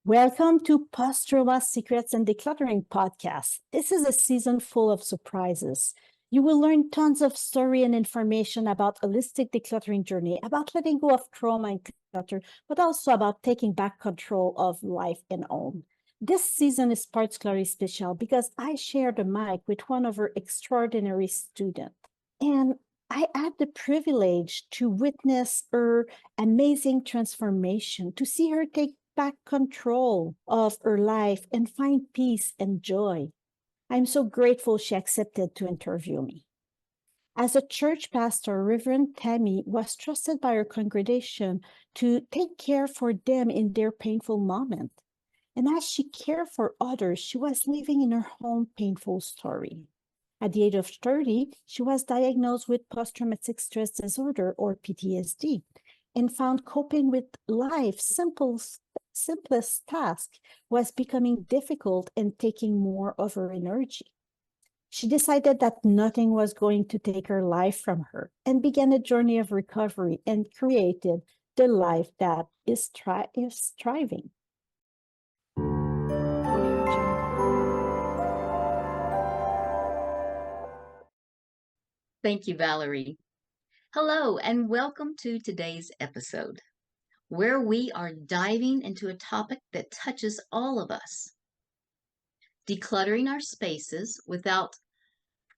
Welcome to Post-Trauma Secrets and Decluttering podcast. This is a season full of surprises. You will learn tons of story and information about holistic decluttering journey, about letting go of trauma and clutter, but also about taking back control of life and home. This season is particularly special because I share the mic with one of our extraordinary students. And I had the privilege to witness her amazing transformation, to see her take back control of her life and find peace and joy. I'm so grateful she accepted to interview me. As a church pastor, Reverend Tammy was trusted by her congregation to take care for them in their painful moment. And as she cared for others, she was living in her own painful story. At the age of 30, she was diagnosed with post-traumatic stress disorder, or PTSD, and found coping with life's simplest task was becoming difficult and taking more of her energy. She decided that nothing was going to take her life from her and began a journey of recovery and created the life that is thriving. Thank you, Valerie. Hello, and welcome to today's episode, where we are diving into a topic that touches all of us. Decluttering our spaces without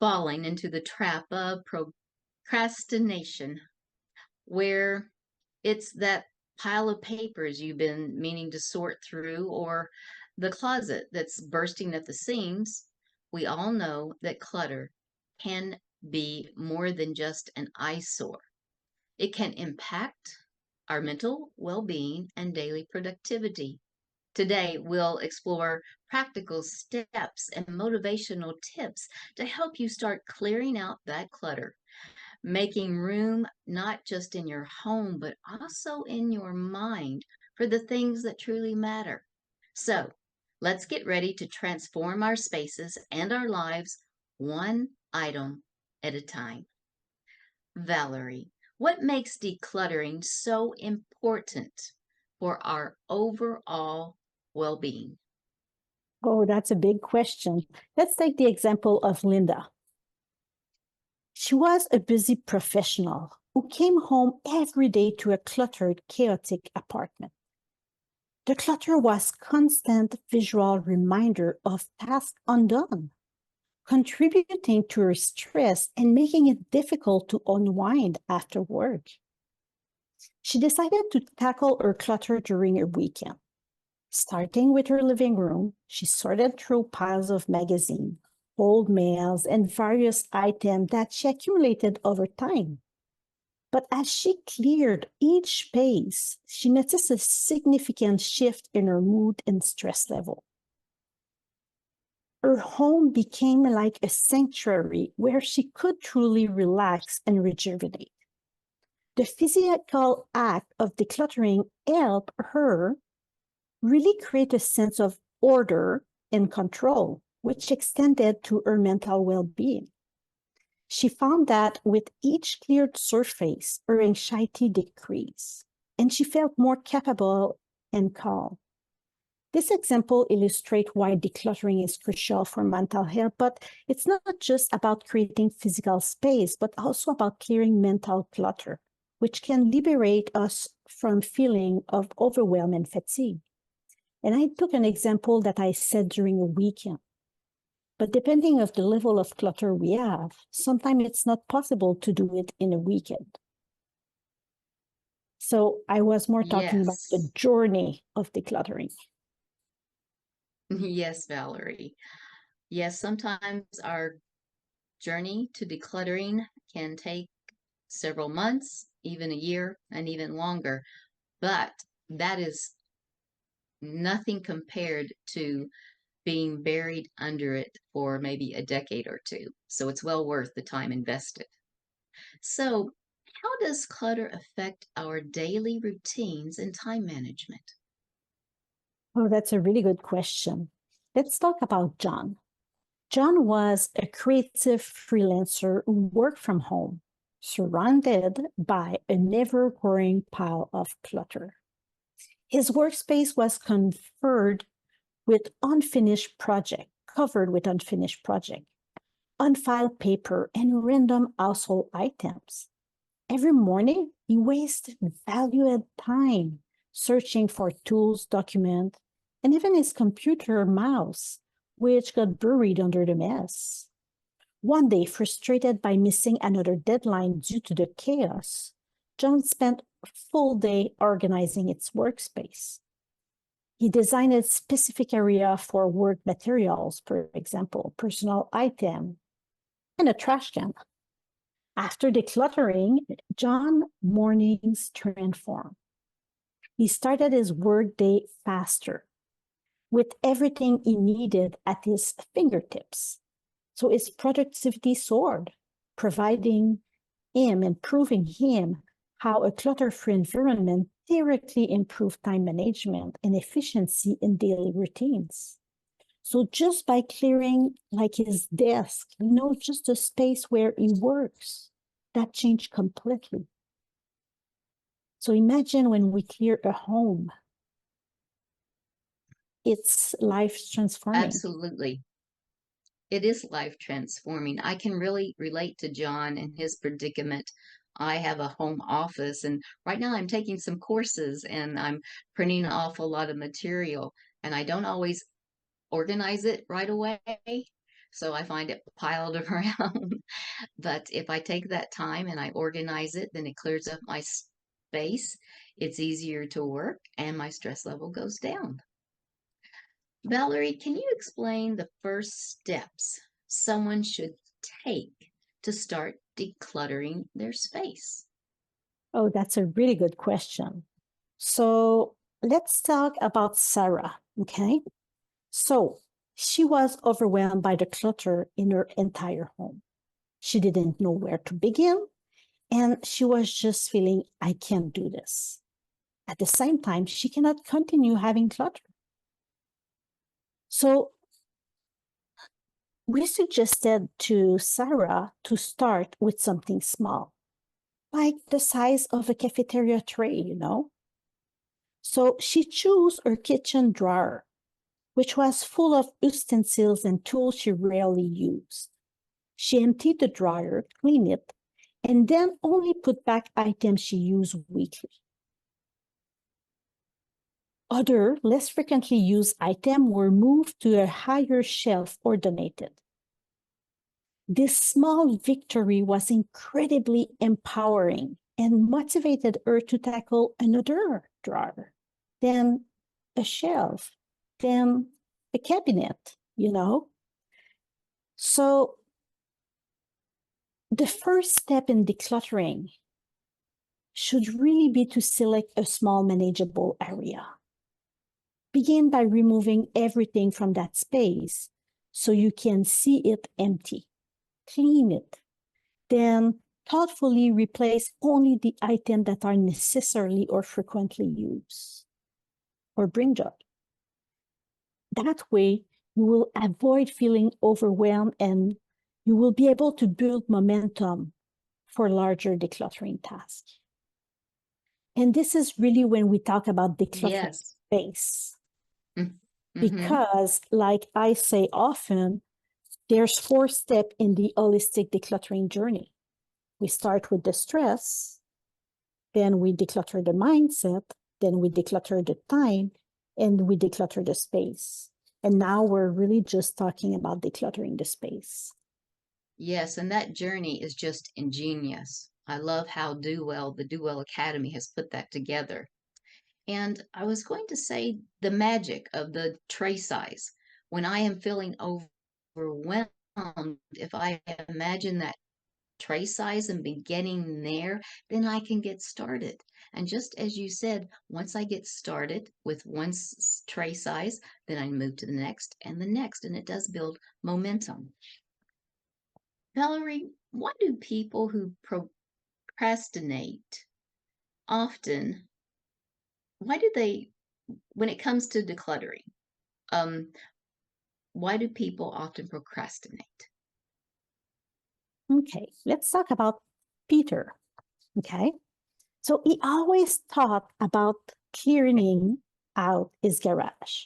falling into the trap of procrastination, where it's that pile of papers you've been meaning to sort through, or the closet that's bursting at the seams. We all know that clutter can be more than just an eyesore. It can impact our mental well-being and daily productivity. Today, we'll explore practical steps and motivational tips to help you start clearing out that clutter, making room not just in your home, but also in your mind for the things that truly matter. So, let's get ready to transform our spaces and our lives one item at a time. Valerie, what makes decluttering so important for our overall well-being? Oh, that's a big question. Let's take the example of Linda. She was a busy professional who came home every day to a cluttered, chaotic apartment. The clutter was constant visual reminder of tasks undone, contributing to her stress and making it difficult to unwind after work. She decided to tackle her clutter during a weekend. Starting with her living room, she sorted through piles of magazines, old mails, and various items that she accumulated over time. But as she cleared each space, she noticed a significant shift in her mood and stress level. Her home became like a sanctuary where she could truly relax and rejuvenate. The physical act of decluttering helped her really create a sense of order and control, which extended to her mental well-being. She found that with each cleared surface, her anxiety decreased, and she felt more capable and calm. This example illustrates why decluttering is crucial for mental health, but it's not just about creating physical space, but also about clearing mental clutter, which can liberate us from feeling of overwhelm and fatigue. And I took an example that I said during a weekend. But depending on the level of clutter we have, sometimes it's not possible to do it in a weekend. So I was more talking about the journey of decluttering. Yes, Valerie. Yes, sometimes our journey to decluttering can take several months, even a year, and even longer. But that is nothing compared to being buried under it for maybe a decade or two. So it's well worth the time invested. So, how does clutter affect our daily routines and time management? Oh, that's a really good question. Let's talk about John. John was a creative freelancer who worked from home, surrounded by a never-growing pile of clutter. His workspace was covered with unfinished project, unfiled paper, and random household items. Every morning, he wasted valuable time searching for tools, documents, and even his computer mouse, which got buried under the mess. One day, frustrated by missing another deadline due to the chaos, John spent a full day organizing its workspace. He designed a specific area for work materials, for example, personal item, and a trash can. After decluttering, John's mornings transformed. He started his workday faster, with everything he needed at his fingertips. So his productivity soared, proving him how a clutter-free environment directly improved time management and efficiency in daily routines. So just by clearing like his desk, just the space where he works, that changed completely. So imagine when we clear a home, it's life transforming. Absolutely. It is life transforming. I can really relate to John and his predicament. I have a home office, and right now I'm taking some courses and I'm printing off a lot of material, and I don't always organize it right away. So I find it piled around. But if I take that time and I organize it, then it clears up my space. It's easier to work and my stress level goes down. Valerie, can you explain the first steps someone should take to start decluttering their space? Oh, that's a really good question. So let's talk about Sarah, okay? So she was overwhelmed by the clutter in her entire home. She didn't know where to begin, and she was just feeling, I can't do this. At the same time, she cannot continue having clutter. So we suggested to Sarah to start with something small, like the size of a cafeteria tray, So she chose her kitchen drawer, which was full of utensils and tools she rarely used. She emptied the drawer, cleaned it, and then only put back items she used weekly. Other, less frequently used items were moved to a higher shelf or donated. This small victory was incredibly empowering and motivated her to tackle another drawer, then a shelf, then a cabinet, So the first step in decluttering should really be to select a small manageable area. Begin by removing everything from that space so you can see it empty. Clean it. Then thoughtfully replace only the items that are necessarily or frequently used or bring joy. That way, you will avoid feeling overwhelmed and you will be able to build momentum for larger decluttering tasks. And this is really when we talk about decluttering space. Mm-hmm. Because, like I say often, there's 4 steps in the holistic decluttering journey. We start with the stress, then we declutter the mindset, then we declutter the time, and we declutter the space. And now we're really just talking about decluttering the space. Yes, and that journey is just ingenious. I love how the Do Well Academy has put that together. And I was going to say the magic of the tray size. When I am feeling overwhelmed, if I imagine that tray size and beginning there, then I can get started. And just as you said, once I get started with one tray size, then I move to the next, and it does build momentum. Valerie, why do people who procrastinate often, when it comes to decluttering, why do people often procrastinate? Okay, let's talk about Peter. Okay, so he always thought about clearing out his garage.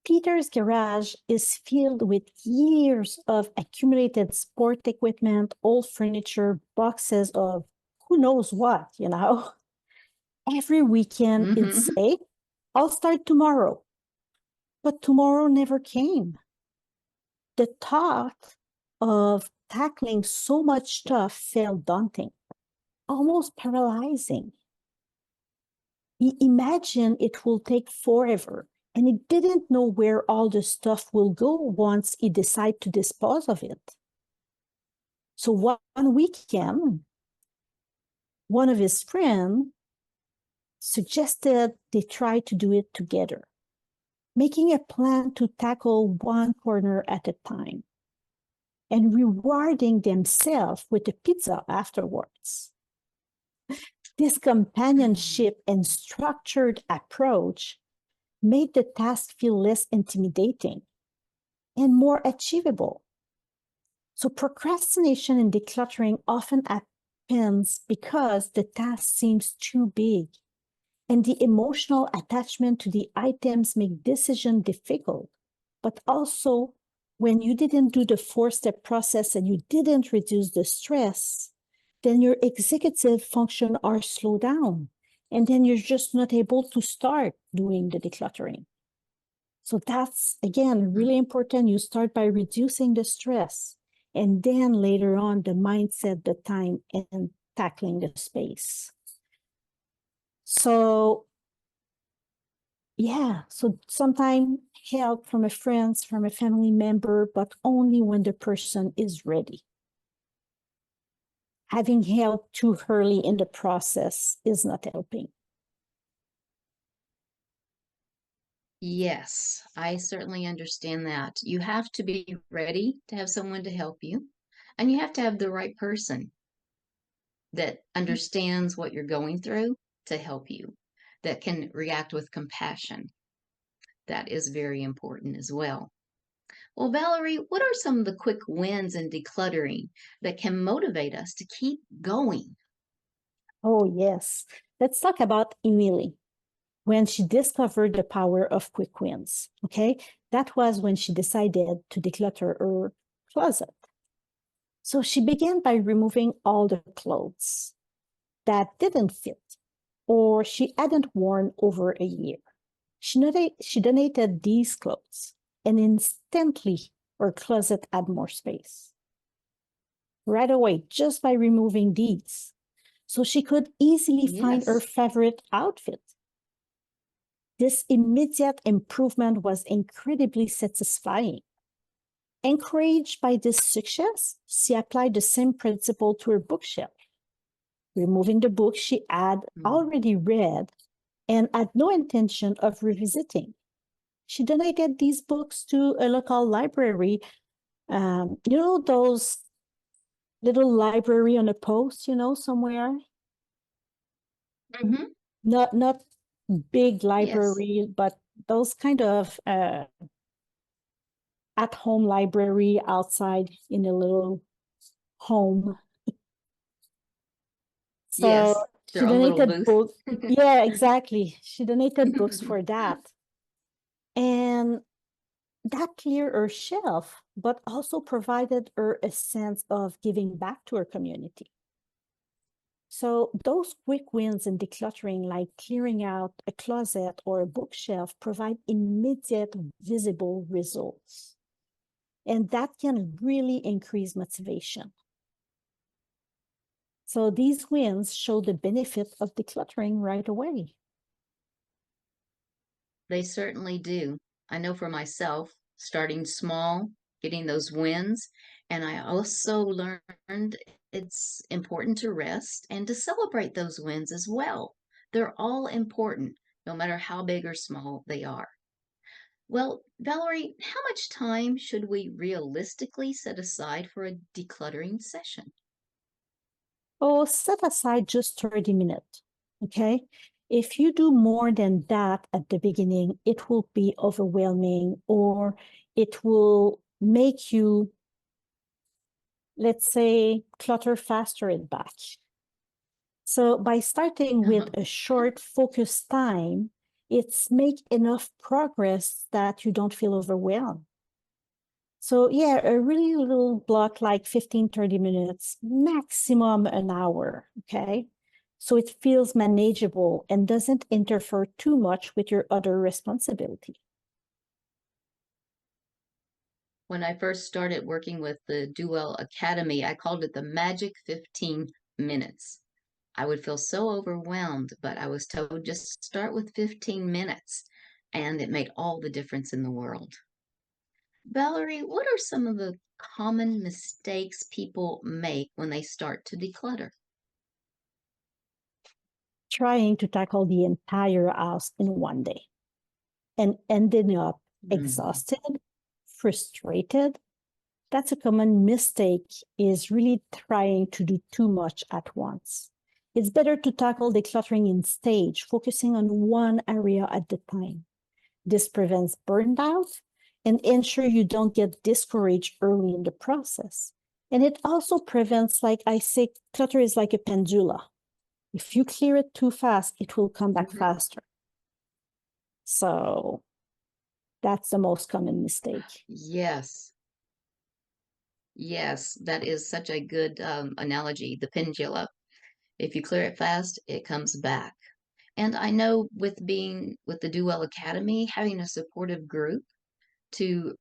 Peter's garage is filled with years of accumulated sport equipment, old furniture, boxes of who knows what, you know. Every weekend he'd say, I'll start tomorrow. But tomorrow never came. The thought of tackling so much stuff felt daunting, almost paralyzing. He imagined it will take forever, and he didn't know where all the stuff will go once he decides to dispose of it. So one weekend, one of his friends suggested they try to do it together, making a plan to tackle one corner at a time and rewarding themselves with a pizza afterwards. This companionship and structured approach made the task feel less intimidating and more achievable. So procrastination and decluttering often happens because the task seems too big, and the emotional attachment to the items make decision difficult. But also, when you didn't do the 4-step process and you didn't reduce the stress, then your executive function are slowed down. And then you're just not able to start doing the decluttering. So that's, again, really important. You start by reducing the stress. And then later on, the mindset, the time, and tackling the space. So yeah, so sometimes help from a friend, from a family member, but only when the person is ready. Having help too early in the process is not helping. Yes, I certainly understand that. You have to be ready to have someone to help you, and you have to have the right person that understands what you're going through to help you, that can react with compassion. That is very important as well. Well, Valerie, what are some of the quick wins in decluttering that can motivate us to keep going? Oh, yes. Let's talk about Emily. When she discovered the power of quick wins, okay? That was when she decided to declutter her closet. So she began by removing all the clothes that didn't fit or she hadn't worn over a year. She donated these clothes, and instantly her closet had more space. Right away, just by removing these. So she could easily find her Yes. favorite outfit. This immediate improvement was incredibly satisfying. Encouraged by this success, she applied the same principle to her bookshelf, removing the books she had already read and had no intention of revisiting. She donated these books to a local library. You know, those little library on a post, you know, somewhere? Mm-hmm. Not big Yes. library, but those kind of at-home library outside in a little home. Yes. So she Their own little donated booth. books. Yeah, exactly. She donated books for that. And that cleared her shelf, but also provided her a sense of giving back to her community. So those quick wins in decluttering, like clearing out a closet or a bookshelf, provide immediate visible results. And that can really increase motivation. So these wins show the benefit of decluttering right away. They certainly do. I know for myself, starting small, getting those wins, and I also learned it's important to rest and to celebrate those wins as well. They're all important, no matter how big or small they are. Well, Valerie, how much time should we realistically set aside for a decluttering session? Oh, set aside just 30 minutes, okay? If you do more than that at the beginning, it will be overwhelming or it will make you, let's say, clutter faster and back. So by starting with a short focused time, it's make enough progress that you don't feel overwhelmed. So yeah, a really little block, like 15, 30 minutes, maximum an hour, okay? So it feels manageable and doesn't interfere too much with your other responsibility. When I first started working with the Duell Academy, I called it the magic 15 minutes. I would feel so overwhelmed, but I was told just start with 15 minutes, and it made all the difference in the world. Valerie, what are some of the common mistakes people make when they start to declutter? Trying to tackle the entire house in one day and ending up exhausted, frustrated. That's a common mistake, is really trying to do too much at once. It's better to tackle decluttering in stage, focusing on one area at a time. This prevents burnout and ensure you don't get discouraged early in the process. And it also prevents, like I say, clutter is like a pendula. If you clear it too fast, it will come back faster. So that's the most common mistake. Yes. Yes, that is such a good analogy, the pendula. If you clear it fast, it comes back. And I know with being with the Duell Academy, having a supportive group to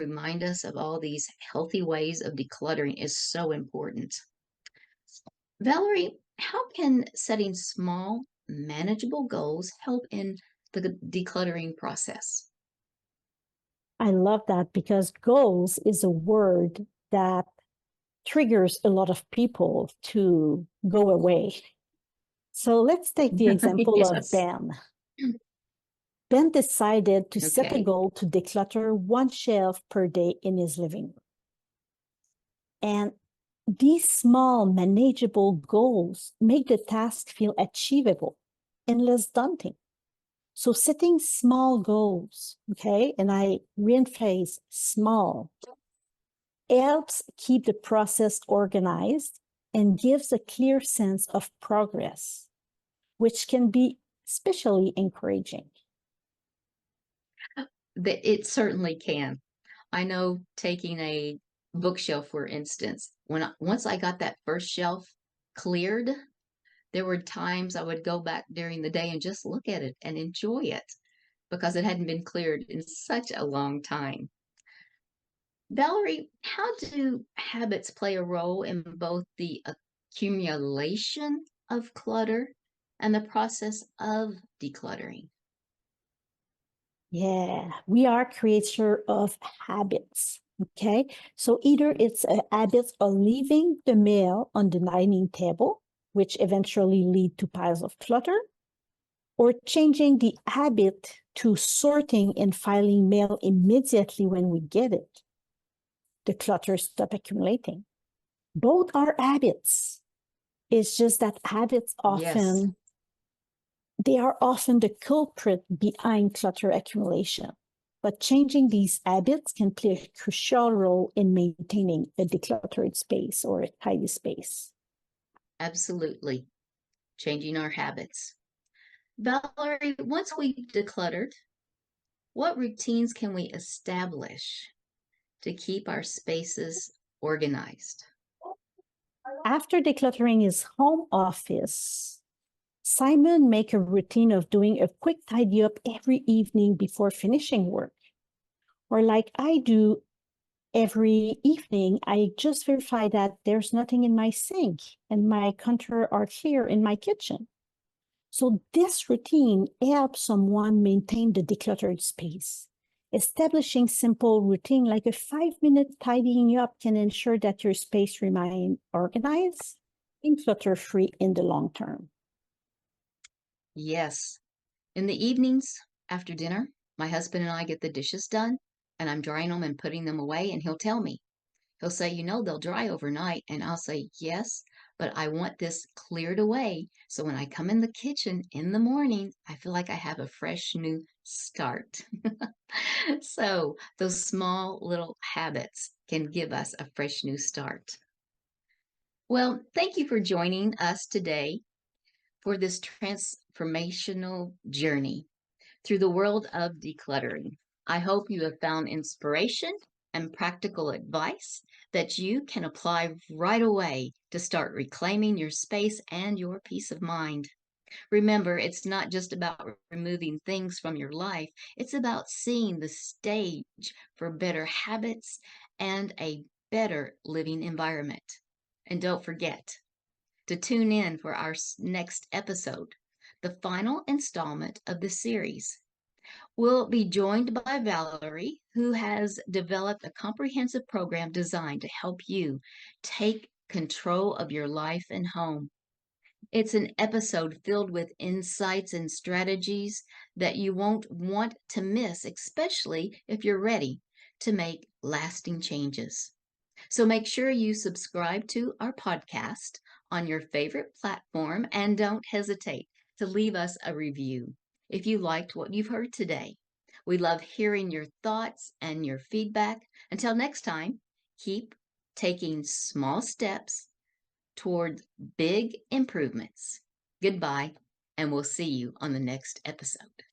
remind us of all these healthy ways of decluttering is so important. Valerie, how can setting small, manageable goals help in the decluttering process? I love that, because goals is a word that triggers a lot of people to go away. So let's take the example of Yes. Ben. Ben decided to set a Okay. goal to declutter one shelf per day in his living room. And these small, manageable goals make the task feel achievable and less daunting. So setting small goals, okay, and I reinforce small, helps keep the process organized and gives a clear sense of progress, which can be especially encouraging. It certainly can. I know taking a bookshelf, for instance, once I got that first shelf cleared, there were times I would go back during the day and just look at it and enjoy it because it hadn't been cleared in such a long time. Valerie, how do habits play a role in both the accumulation of clutter and the process of decluttering? Yeah, we are creature of habits. Okay, so either it's a habit of leaving the mail on the dining table, which eventually lead to piles of clutter, or changing the habit to sorting and filing mail immediately when we get it. The clutter stop accumulating. Both are habits. It's just that habits Yes, they are often the culprit behind clutter accumulation. But changing these habits can play a crucial role in maintaining a decluttered space or a tidy space. absolutely. Changing our habits. Valerie, once we've decluttered, what routines can we establish to keep our spaces organized? After decluttering his home office, Simon make a routine of doing a quick tidy up every evening before finishing work. Or like I do every evening, I just verify that there's nothing in my sink and my counter are clear in my kitchen. So this routine helps someone maintain the decluttered space. Establishing simple routine like a 5-minute tidying up can ensure that your space remains organized and clutter-free in the long term. Yes. In the evenings after dinner, my husband and I get the dishes done and I'm drying them and putting them away, and he'll tell me, he'll say, they'll dry overnight. And I'll say, yes, but I want this cleared away. So when I come in the kitchen in the morning, I feel like I have a fresh new start. So those small little habits can give us a fresh new start. Well, thank you for joining us today for this transformational journey through the world of decluttering. I hope you have found inspiration and practical advice that you can apply right away to start reclaiming your space and your peace of mind. Remember, it's not just about removing things from your life, it's about seeing the stage for better habits and a better living environment. And don't forget to tune in for our next episode, the final installment of the series. We'll be joined by Valerie, who has developed a comprehensive program designed to help you take control of your life and home. It's an episode filled with insights and strategies that you won't want to miss, especially if you're ready to make lasting changes. So make sure you subscribe to our podcast on your favorite platform and don't hesitate to leave us a review if you liked what you've heard today. We love hearing your thoughts and your feedback. Until next time, keep taking small steps toward big improvements. Goodbye, and we'll see you on the next episode.